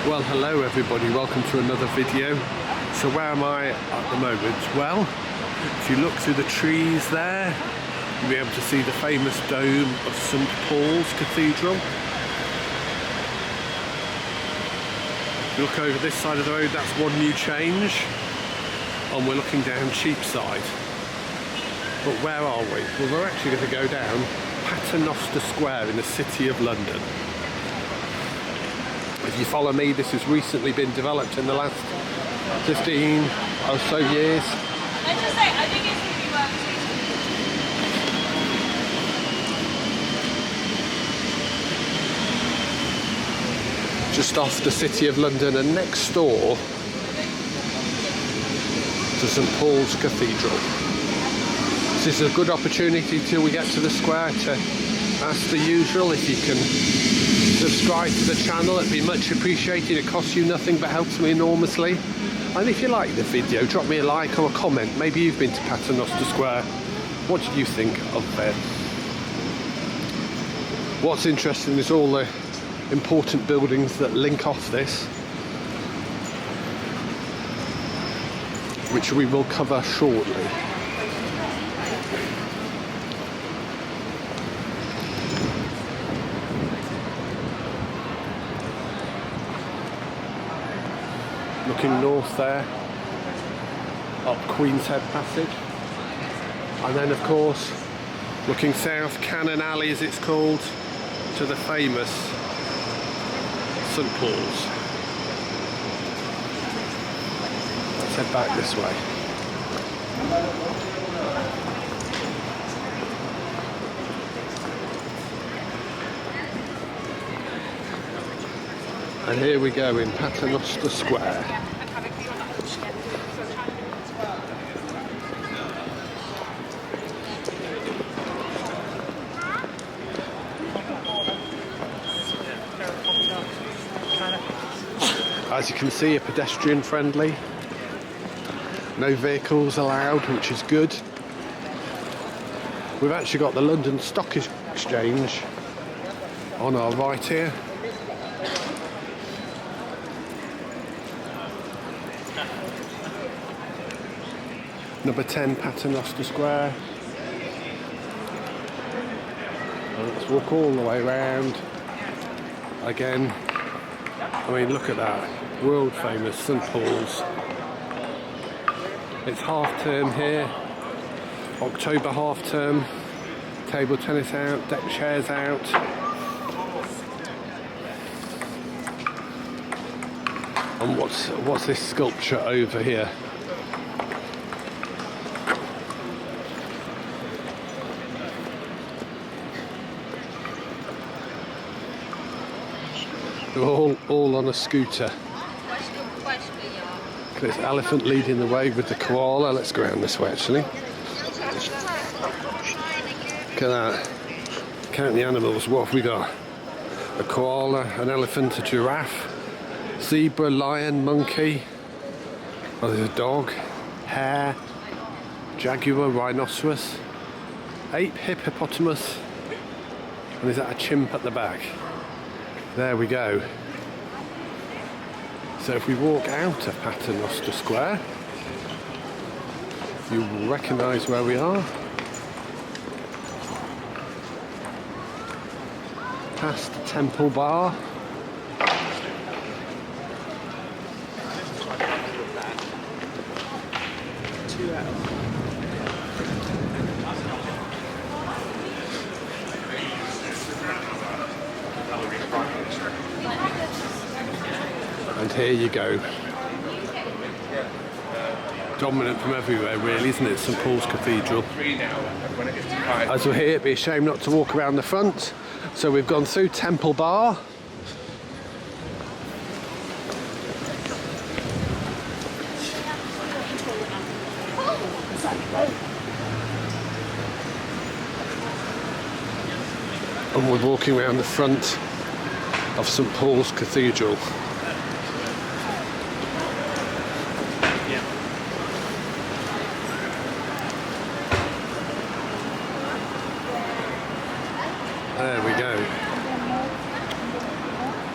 Well, hello everybody, welcome to another video. So where am I at the moment? Well, if you look through the trees there, you'll be able to see the famous dome of St Paul's Cathedral. If you look over this side of the road, that's one new change, and we're looking down Cheapside. But where are we? Well, we're actually going to go down Paternoster Square in the City of London. If you follow me, this has recently been developed in the last 15 or so years. I think it's going to be worth it. Just off the City of London and next door to St Paul's Cathedral. This is a good opportunity till we get to the square to ask the usual if you can subscribe to the channel. It'd be much appreciated. It costs you nothing but helps me enormously. And if you like the video, drop me a like or a comment. Maybe you've been to Paternoster Square. What did you think of it? What's interesting is all the important buildings that link off this, which we will cover shortly. Looking north there, up Queen's Head Passage, and then of course looking south, Cannon Alley as it's called, to the famous St Paul's. Let's head back this way. And here we go in Paternoster Square. As you can see, a pedestrian friendly. No vehicles allowed, which is good. We've actually got the London Stock Exchange on our right here. Number 10 Paternoster Square. And let's walk all the way around again. I mean, look at that, world famous St Paul's. It's half term here, October half term. Table tennis out, deck chairs out. And what's this sculpture over here? They're all on a scooter. This elephant leading the way with the koala. Let's go around this way actually. Look at that. Count the animals. What have we got? A koala, an elephant, a giraffe, zebra, lion, monkey. Oh, there's a dog, hare, jaguar, rhinoceros, ape, hippopotamus, and is that a chimp at the back? There we go. So if we walk out of Paternoster Square, you will recognise where we are. Past Temple Bar. And here you go. Dominant from everywhere really, isn't it? St Paul's Cathedral. As we're here, it'd be a shame not to walk around the front. So we've gone through Temple Bar. And we're walking around the front of St Paul's Cathedral. There we go.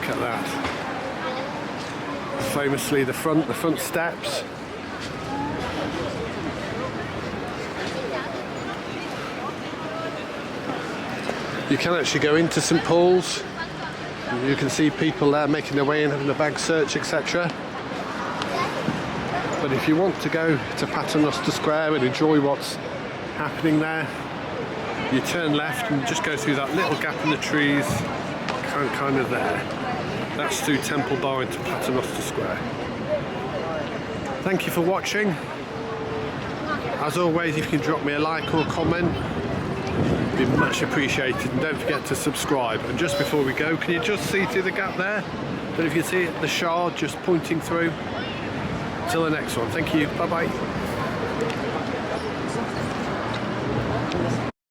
Look at that. famously the front steps. You can actually go into St Paul's. You can see people there making their way in, having a bag search, etc. But if you want to go to Paternoster Square and enjoy what's happening there, you turn left and just go through that little gap in the trees, kind of there. That's through Temple Bar into Paternoster Square. Thank you for watching. As always, if you can drop me a like or a comment, it'd be much appreciated, and don't forget to subscribe. And just before we go, can you just see through the gap there? Don't know if you can see it, the shard just pointing through. Till the next one, thank you, bye bye.